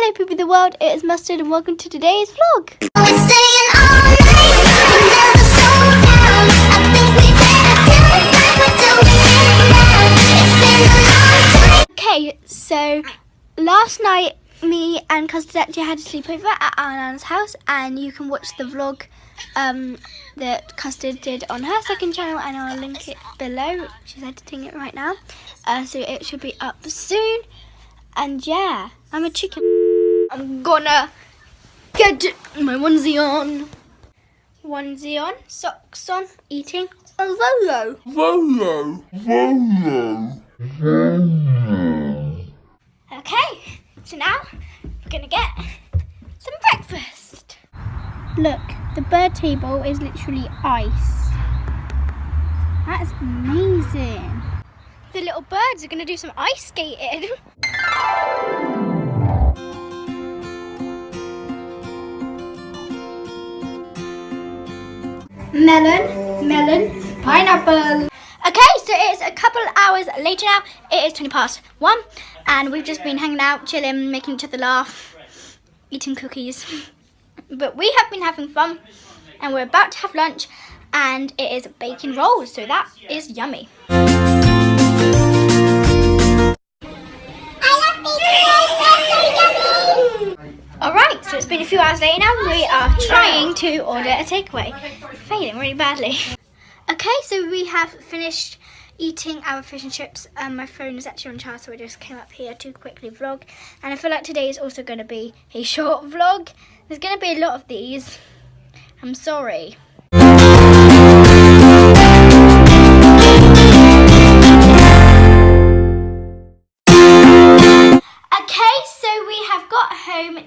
Hello people of the world, it is Mustard and welcome to today's vlog. Okay, so last night me and Custard actually had a sleepover at our Nana's house, and you can watch the vlog that Custard did on her second channel, and I'll link it below. She's editing it right now, so it should be up soon. And yeah, I'm a chicken. I'm gonna get my onesie on. Onesie on, socks on, eating a Volo. Okay, so now we're gonna get some breakfast. Look, the bird table is literally ice. That's amazing. The little birds are gonna do some ice skating. Melon, pineapple. Okay, so it's a couple hours later now. It is 1:20, and we've just been hanging out, chilling, making each other laugh, eating cookies. But we have been having fun, and we're about to have lunch, and it is bacon rolls, so that is yummy. Alright, so it's been a few hours later now. We are trying to order a takeaway. Failing really badly. Okay, so we have finished eating our fish and chips. My phone is actually on charge, so I just came up here to quickly vlog. And I feel like today is also going to be a short vlog. There's going to be a lot of these. I'm sorry.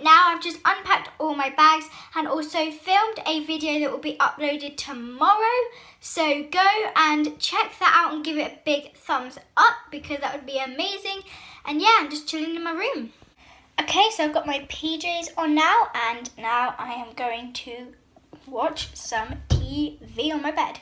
Now I've just unpacked all my bags and also filmed a video that will be uploaded tomorrow, so go and check that out and give it a big thumbs up because that would be amazing. And yeah, I'm just chilling in my room. Okay, so I've got my PJs on now, and now I am going to watch some TV on my bed.